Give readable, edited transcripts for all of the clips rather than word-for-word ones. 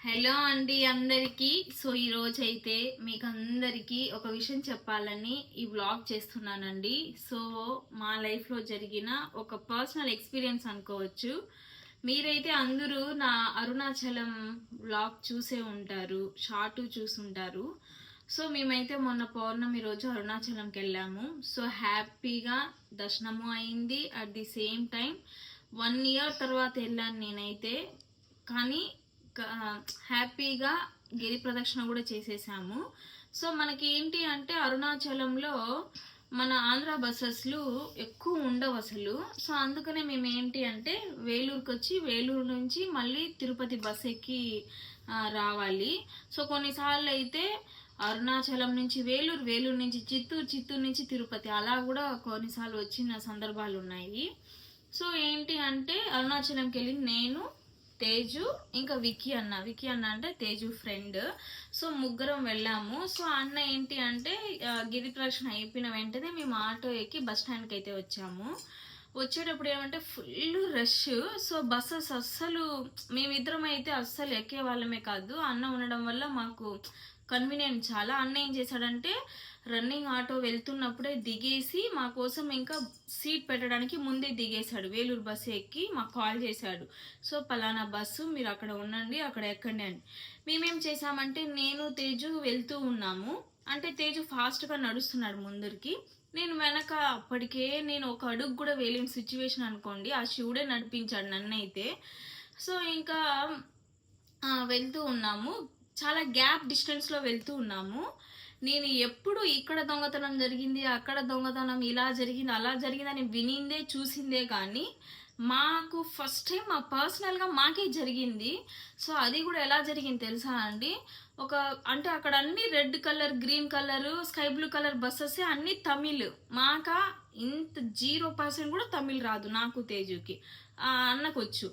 Hello అండి అందరికీ. So ఈరోజు అయితే మీకు అందరికీ ఒక విషయం చెప్పాలని ఈ వ్లాగ్ చేస్తున్నానండి. సో మా లైఫ్లో జరిగిన ఒక పర్సనల్ ఎక్స్పీరియన్స్ అనుకోవచ్చు. మీరైతే అందరూ నా అరుణాచలం వ్లాగ్ చూసే ఉంటారు, షార్ట్ చూసుంటారు. సో మేమైతే మొన్న పౌర్ణమి రోజు అరుణాచలంకి వెళ్ళాము. సో హ్యాపీగా దర్శనము అయింది. At the same time 1 year తర్వాత వెళ్ళాను నేనైతే. కానీ హ్యాపీగా గిరి ప్రదక్షిణ కూడా చేసేసాము. సో మనకి ఏంటి అంటే అరుణాచలంలో మన ఆంధ్ర బస్సెస్లు ఎక్కువ ఉండవు అసలు. సో అందుకనే మేము ఏంటి అంటే వేలూరుకి వచ్చి వేలూరు నుంచి మళ్ళీ తిరుపతి బస్ ఎక్కి రావాలి. సో కొన్నిసార్లు అయితే అరుణాచలం నుంచి వేలూరు, వేలూరు నుంచి చిత్తూరు, చిత్తూరు నుంచి తిరుపతి అలా కూడా కొన్నిసార్లు వచ్చిన సందర్భాలు ఉన్నాయి. సో ఏంటి అంటే అరుణాచలంకి వెళ్ళి నేను, తేజు, ఇంకా విక్కీ అన్న అంటే తేజు ఫ్రెండ్. సో ముగ్గురం వెళ్ళాము. సో అన్న ఏంటి అంటే గిరి ప్రదక్షిణ అయిపోయిన వెంటనే మేము ఆటో ఎక్కి బస్ స్టాండ్కి అయితే వచ్చాము. వచ్చేటప్పుడు ఏమంటే ఫుల్ రష్. సో బస్సెస్ అస్సలు మేమిద్దరం అయితే అస్సలు ఎక్కే వాళ్ళమే కాదు. అన్న ఉండడం వల్ల మాకు కన్వీనియంట్ చాలా. అన్న ఏం చేశాడంటే రన్నింగ్ ఆటో వెళ్తున్నప్పుడే దిగేసి మా కోసం ఇంకా సీట్ పెట్టడానికి ముందే దిగేశాడు. వేలూరు బస్సు ఎక్కి మాకు కాల్ చేశాడు. సో పలానా బస్సు, మీరు అక్కడ ఉండండి, అక్కడ ఎక్కండి అని. మేమేం చేసామంటే నేను తేజు వెళ్తూ ఉన్నాము. అంటే తేజు ఫాస్ట్గా నడుస్తున్నాడు ముందరికి, నేను వెనక. అప్పటికే నేను ఒక అడుగు కూడా వేయలేని సిచ్యువేషన్ అనుకోండి. ఆ శివుడే నడిపించాడు నన్నైతే. సో ఇంకా వెళ్తూ ఉన్నాము. చాలా గ్యాప్ డిస్టెన్స్లో వెళ్తూ ఉన్నాము. నేను ఎప్పుడు ఇక్కడ దొంగతనం జరిగింది, అక్కడ దొంగతనం ఇలా జరిగింది, అలా జరిగిందని వినిందే చూసిందే కానీ మాకు ఫస్ట్ టైం పర్సనల్గా మాకే జరిగింది. సో అది కూడా ఎలా జరిగింది తెలుసా అండి? అంటే అక్కడ అన్ని red colour, green colour, sky blue colour buses అన్ని తమిళ్. మాకా ఇంత 0% కూడా తమిళ్ రాదు నాకు, తేజుకి, అన్నకొచ్చు.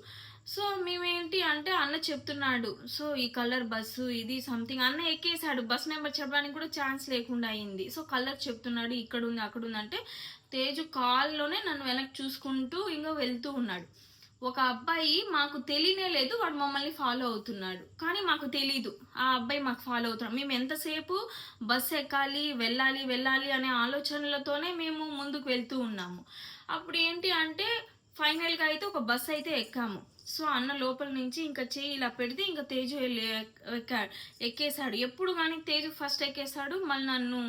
సో మేమేంటి అంటే అన్న చెప్తున్నాడు, సో ఈ కలర్ బస్సు ఇది సంథింగ్. అన్న ఎక్కేసాడు, బస్ నెంబర్ చెప్పడానికి కూడా ఛాన్స్ లేకుండా అయింది. సో కలర్ చెప్తున్నాడు, ఇక్కడ ఉంది అక్కడ ఉంది అంటే తేజు కాల్లోనే నన్ను వెనక్కి చూసుకుంటూ ఇంకా వెళ్తూ ఉన్నాడు. ఒక అబ్బాయి మాకు తెలియనే లేదు, వాడు మమ్మల్ని ఫాలో అవుతున్నాడు. కానీ మాకు తెలీదు ఆ అబ్బాయి మాకు ఫాలో అవుతున్నాడు. మేము ఎంతసేపు బస్సు ఎక్కాలి, వెళ్ళాలి వెళ్ళాలి అనే ఆలోచనలతోనే మేము ముందుకు వెళ్తూ ఉన్నాము. అప్పుడు ఏంటి అంటే ఫైనల్గా అయితే ఒక బస్సు అయితే ఎక్కాము. సో అన్న లోపల నుంచి ఇంకా చెయ్యి ఇలా పెడితే ఇంకా తేజు ఎక్కేసాడు. ఎప్పుడు కానీ తేజు ఫస్ట్ ఎక్కేసాడు, మళ్ళీ నన్ను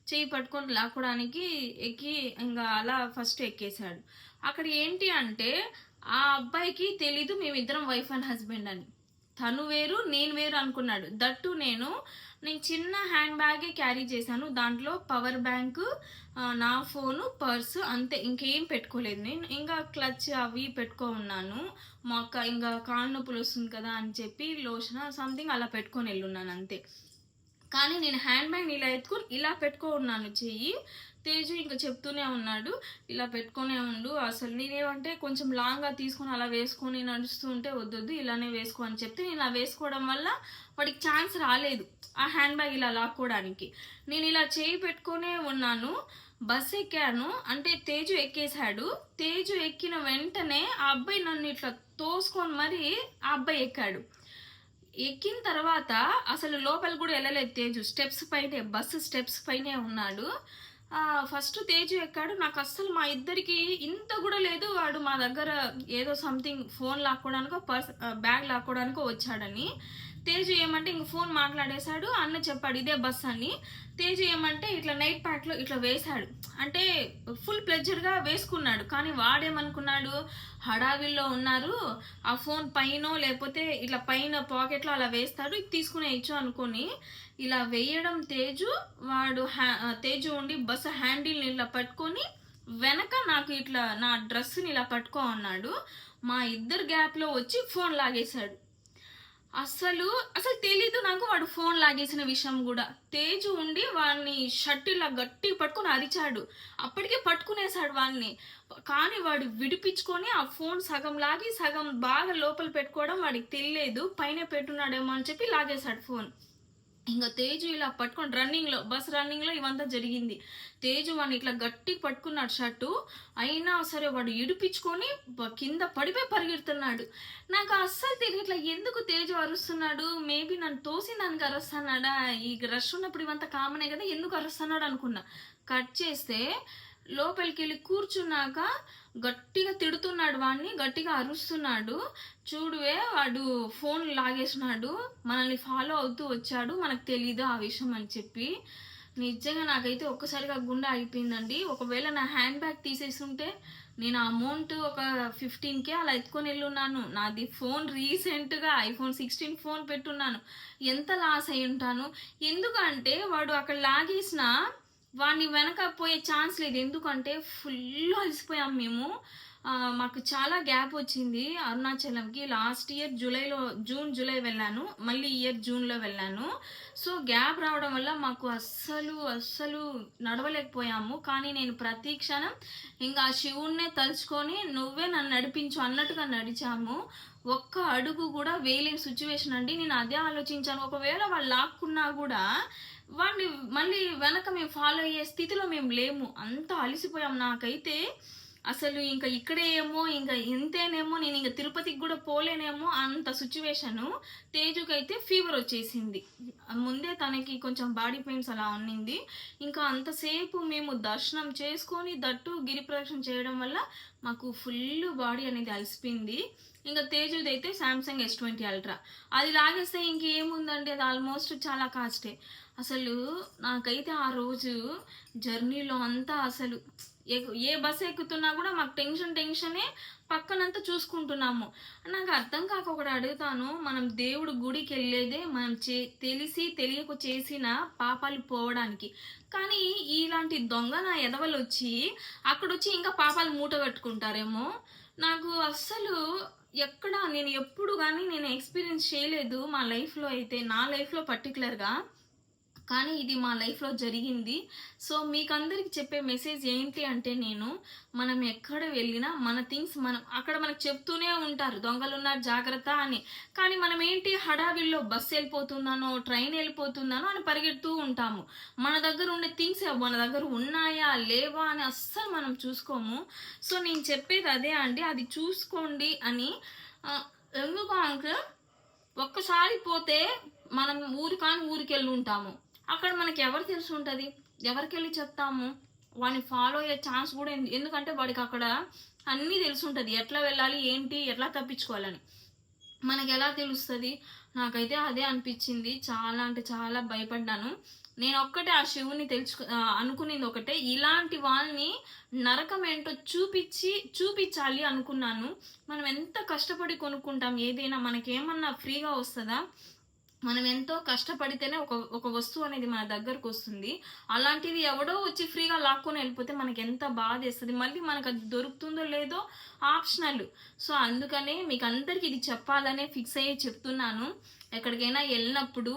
చెయ్యి పట్టుకొని లాక్కోవడానికి ఎక్కి ఇంకా అలా ఫస్ట్ ఎక్కేసాడు. అక్కడ ఏంటి అంటే ఆ అబ్బాయికి తెలీదు మేమిద్దరం వైఫ్ అండ్ హస్బెండ్ అని. తను వేరు నేను వేరు అనుకున్నాడు. దట్టు నేను చిన్న హ్యాండ్ బ్యాగే క్యారీ చేశాను. దాంట్లో పవర్ బ్యాంక్, నా ఫోను, పర్సు, అంతే. ఇంకేం పెట్టుకోలేదు. నేను ఇంకా క్లచ్ అవి పెట్టుకో ఉన్నాను. ఇంకా కాళ్ళ నొప్పులు వస్తుంది కదా అని చెప్పి లోషన్ సంథింగ్ అలా పెట్టుకొని వెళ్ళున్నాను అంతే. కానీ నేను హ్యాండ్ బ్యాగ్ ఇలా ఎత్తుకుని ఇలా పెట్టుకో ఉన్నాను చెయ్యి. తేజు ఇంకా చెప్తూనే ఉన్నాడు, ఇలా పెట్టుకునే ఉండు, అసలు నేనేమంటే కొంచెం లాంగ్గా తీసుకొని అలా వేసుకొని నడుస్తూ ఉంటే వద్దొద్దు ఇలానే వేసుకో అని చెప్తే నేను ఇలా వేసుకోవడం వల్ల వాడికి ఛాన్స్ రాలేదు ఆ హ్యాండ్ బ్యాగ్ ఇలా లాక్కోవడానికి. నేను ఇలా చేయి పెట్టుకునే ఉన్నాను. బస్ ఎక్కాను అంటే తేజు ఎక్కేశాడు. తేజు ఎక్కిన వెంటనే ఆ అబ్బాయి నన్ను ఇట్లా తోసుకొని మరి ఆ అబ్బాయి ఎక్కాడు. ఎక్కిన తర్వాత అసలు లోపల కూడా వెళ్ళలేదు తేజు. స్టెప్స్ పైనే, బస్సు స్టెప్స్ పైనే ఉన్నాడు. ఫస్ట్ తేజు ఎక్కాడు. నాకు అస్సలు మా ఇద్దరికి ఇంత కూడా లేదు వాడు మా దగ్గర ఏదో సంథింగ్ ఫోన్ లాక్కోవడానికో బ్యాగ్ లాక్కోవడానికో వచ్చాడని. తేజు ఏమంటే ఇంక ఫోన్ మాట్లాడేశాడు. అన్న చెప్పాడు ఇదే బస్ అని. తేజు ఏమంటే ఇట్లా నైట్ ప్యాక్లో ఇట్లా వేశాడు, అంటే ఫుల్ ప్లెజర్గా వేసుకున్నాడు. కానీ వాడేమనుకున్నాడు, హడావిల్లో ఉన్నారు, ఆ ఫోన్ పైన లేకపోతే ఇట్లా పైన పాకెట్లో అలా వేస్తాడు, ఇది తీసుకునేయచ్చు అనుకొని ఇలా వేయడం. తేజు ఉండి బస్సు హ్యాండిల్ని ఇలా పట్టుకొని వెనక నాకు ఇట్లా నా డ్రెస్ని ఇలా పట్టుకో ఉన్నాడు. మా ఇద్దరు గ్యాప్లో వచ్చి ఫోన్ లాగేశాడు. అసలు తెలీదు నాకు వాడు ఫోన్ లాగేసిన విషయం కూడా. తేజు ఉండి వాడిని షర్ట్ ఇలా గట్టి పట్టుకొని అరిచాడు. అప్పటికే పట్టుకునేశాడు వాడిని. కానీ వాడు విడిపించుకొని ఆ ఫోన్ సగం లాగి సగం బాగా లోపల పెట్టుకోవడం వాడికి తెలియలేదు. పైన పెట్టున్నాడేమో అని చెప్పి లాగేశాడు ఫోన్. ఇంకా తేజు ఇలా పట్టుకొని రన్నింగ్లో బస్ రన్నింగ్లో ఇవంతా జరిగింది. తేజు వాడిని ఇట్లా గట్టిగా పట్టుకున్నాడు షర్టు, అయినా సరే వాడు ఇడిపించుకొని కింద పడిపోయి పరిగెడుతున్నాడు. నాకు అస్సలు తెలియట్లా ఎందుకు తేజు అరుస్తున్నాడు. మేబీ నన్ను తోసిందానికి అరుస్తున్నాడా, ఈ రష్ ఉన్నప్పుడు ఇవంతా కామనే కదా, ఎందుకు అరుస్తున్నాడు అనుకున్నా. కట్ చేస్తే లోపలికి వెళ్ళి కూర్చున్నాక గట్టిగా తిడుతున్నాడు, వాడిని గట్టిగా అరుస్తున్నాడు. చూడువే వాడు ఫోన్ లాగేసినాడు, మనల్ని ఫాలో అవుతూ వచ్చాడు, మనకు తెలీదు ఆ విషయం అని చెప్పి. నిజంగా నాకైతే ఒక్కసారిగా గుండె అయిపోయిందండి. ఒకవేళ నా హ్యాండ్ బ్యాగ్ తీసేస్తుంటే నేను అమౌంట్ ఒక 15K అలా ఎత్తుకొని వెళ్ళున్నాను. నాది ఫోన్ రీసెంట్గా ఐఫోన్ 16 ఫోన్ పెట్టున్నాను. ఎంత లాస్ అయి ఉంటాను. ఎందుకంటే వాడు అక్కడ లాగేసిన వాడిని వెనక పోయే ఛాన్స్ లేదు. ఎందుకంటే ఫుల్ అలసిపోయాం మేము. మాకు చాలా గ్యాప్ వచ్చింది అరుణాచలంకి. లాస్ట్ ఇయర్ జూన్ జూలై వెళ్ళాను, మళ్ళీ ఇయర్ జూన్లో వెళ్ళాను. సో గ్యాప్ రావడం వల్ల మాకు అస్సలు నడవలేకపోయాము. కానీ నేను ప్రతి క్షణం ఇంకా ఆ శివుణ్ణే తలుచుకొని నువ్వే నన్ను నడిపించు అన్నట్టుగా నడిచాము. ఒక్క అడుగు కూడా వేయలేని సిచ్యువేషన్ అండి. నేను అదే ఆలోచించాను, ఒకవేళ వాళ్ళు లాక్కున్నా కూడా వాడిని మళ్ళీ వెనక మేము ఫాలో అయ్యే స్థితిలో మేము లేము. అంత అలసిపోయాం. నాకైతే అసలు ఇంకా ఇక్కడే ఏమో, ఇంకా ఇంతేనేమో, నేను ఇంకా తిరుపతికి కూడా పోలేనేమో అంత సిచ్యువేషను. తేజుకైతే ఫీవర్ వచ్చేసింది. ముందే తనకి కొంచెం బాడీ పెయిన్స్ అలా ఉన్నింది. ఇంకా అంతసేపు మేము దర్శనం చేసుకొని దట్టు గిరి ప్రదక్షిణ చేయడం వల్ల మాకు ఫుల్ బాడీ అనేది అలసిపోయింది. ఇంకా తేజుది అయితే సామ్సంగ్ S20 అల్ట్రా, అది లాగేస్తే ఇంకేముందండి, అది ఆల్మోస్ట్ చాలా కాస్టే. అసలు నాకైతే ఆ రోజు జర్నీలో అంతా అసలు ఏ బస్సు ఎక్కుతున్నా కూడా మాకు టెన్షనే, పక్కనంతా చూసుకుంటున్నాము. నాకు అర్థం కాక ఒకటి అడుగుతాను, మనం దేవుడు గుడికి వెళ్ళేదే మనం తెలిసి తెలియక చేసిన పాపాలు పోవడానికి. కానీ ఇలాంటి దొంగ నా ఎదవలు వచ్చి అక్కడొచ్చి ఇంకా పాపాలు మూట కట్టుకుంటారేమో. నాకు అస్సలు నేను ఎప్పుడు కానీ నేను ఎక్స్పీరియన్స్ చేయలేదు మా లైఫ్లో అయితే, నా లైఫ్లో పర్టికులర్గా. కానీ ఇది మా లైఫ్లో జరిగింది. సో మీకు అందరికి చెప్పే మెసేజ్ ఏంటి అంటే, మనం ఎక్కడ వెళ్ళినా మన థింగ్స్ అక్కడ మనకు చెప్తూనే ఉంటారు దొంగలు ఉన్నారు జాగ్రత్త అని. కానీ మనం ఏంటి హడావిల్లో బస్సు వెళ్ళిపోతుందానో ట్రైన్ వెళ్ళిపోతుందానో అని పరిగెడుతూ ఉంటాము. మన దగ్గర ఉండే థింగ్స్ మన దగ్గర ఉన్నాయా లేవా అని అస్సలు మనం చూసుకోము. సో నేను చెప్పేది అదే అండి, అది చూసుకోండి అని. ఎందుకు అంటే ఒక్కసారి పోతే మనం ఊరికి వెళ్ళి ఉంటాము. అక్కడ మనకి ఎవరు తెలిసి ఉంటుంది, ఎవరికి వెళ్ళి చెప్తాము. వాడిని ఫాలో అయ్యే ఛాన్స్ కూడా ఎందుకంటే వాడికి అక్కడ అన్నీ తెలిసి ఉంటుంది, ఎట్లా వెళ్ళాలి ఏంటి ఎట్లా తప్పించుకోవాలని. మనకి ఎలా తెలుస్తుంది? నాకైతే అదే అనిపించింది. చాలా అంటే చాలా భయపడ్డాను. నేను ఒక్కటే ఆ శివుని అనుకునేది ఒకటే, ఇలాంటి వాళ్ళని నరకం ఏంటో చూపించాలి అనుకున్నాను. మనం ఎంత కష్టపడి కొనుక్కుంటాం ఏదైనా, మనకేమన్నా ఫ్రీగా వస్తుందా? మనం ఎంతో కష్టపడితేనే ఒక వస్తువు అనేది మన దగ్గరకు వస్తుంది. అలాంటిది ఎవడో వచ్చి ఫ్రీగా లాక్కొని వెళ్ళిపోతే మనకి ఎంత బాధ వేస్తుంది. మళ్ళీ మనకు అది దొరుకుతుందో లేదో ఆప్షనల్. సో అందుకనే మీకు అందరికి ఇది చెప్పాలనే ఫిక్స్ అయ్యి చెప్తున్నాను. ఎక్కడికైనా వెళ్ళినప్పుడు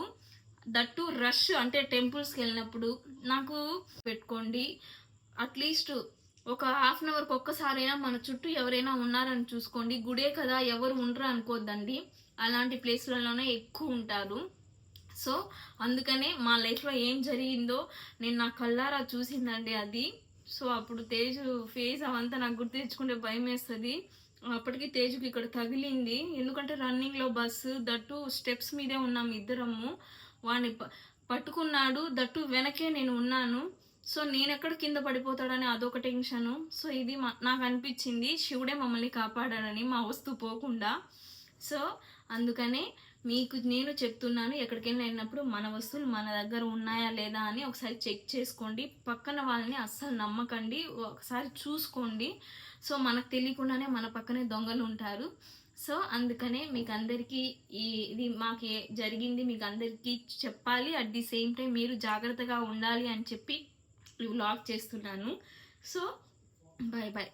దట్టు రష్ అంటే టెంపుల్స్కి వెళ్ళినప్పుడు నాకు పెట్టుకోండి. అట్లీస్ట్ ఒక ½ అన్ అవర్కి ఒక్కసారైనా మన చుట్టూ ఎవరైనా ఉన్నారని చూసుకోండి. గుడే కదా ఎవరు ఉండరు అనుకోద్దండి, అలాంటి ప్లేస్లలోనే ఎక్కువ ఉంటారు. సో అందుకనే మా లైఫ్లో ఏం జరిగిందో నేను నా కళ్ళారా చూసిందండి అది. సో అప్పుడు తేజు ఫేస్ అవంతా నాకు గుర్తు తెచ్చుకుంటే భయం వేస్తుంది. అప్పటికి తేజుకి ఇక్కడ తగిలింది. ఎందుకంటే రన్నింగ్లో బస్సు, దట్టు స్టెప్స్ మీదే ఉన్నాము ఇద్దరము. వాడిని పట్టుకున్నాడు, దట్టు వెనకే నేను ఉన్నాను. సో నేను ఎక్కడ కింద పడిపోతాడని అదొక టెన్షను. సో ఇది నాకు అనిపించింది శివుడే మమ్మల్ని కాపాడాడని, మా వస్తువు పోకుండా. సో అందుకనే మీకు నేను చెప్తున్నాను, ఎక్కడికైనా వెళ్ళినప్పుడు మన వస్తువులు మన దగ్గర ఉన్నాయా లేదా అని ఒకసారి చెక్ చేసుకోండి. పక్కన వాళ్ళని అస్సలు నమ్మకండి, ఒకసారి చూసుకోండి. సో మనకు తెలియకుండానే మన పక్కనే దొంగలు ఉంటారు. సో అందుకనే మీకు అందరికీ ఇది మాకు జరిగింది మీకు అందరికీ చెప్పాలి. అట్ ది సేమ్ టైం మీరు జాగ్రత్తగా ఉండాలి అని చెప్పి వ్లాగ్ చేస్తున్నాను. So bye bye.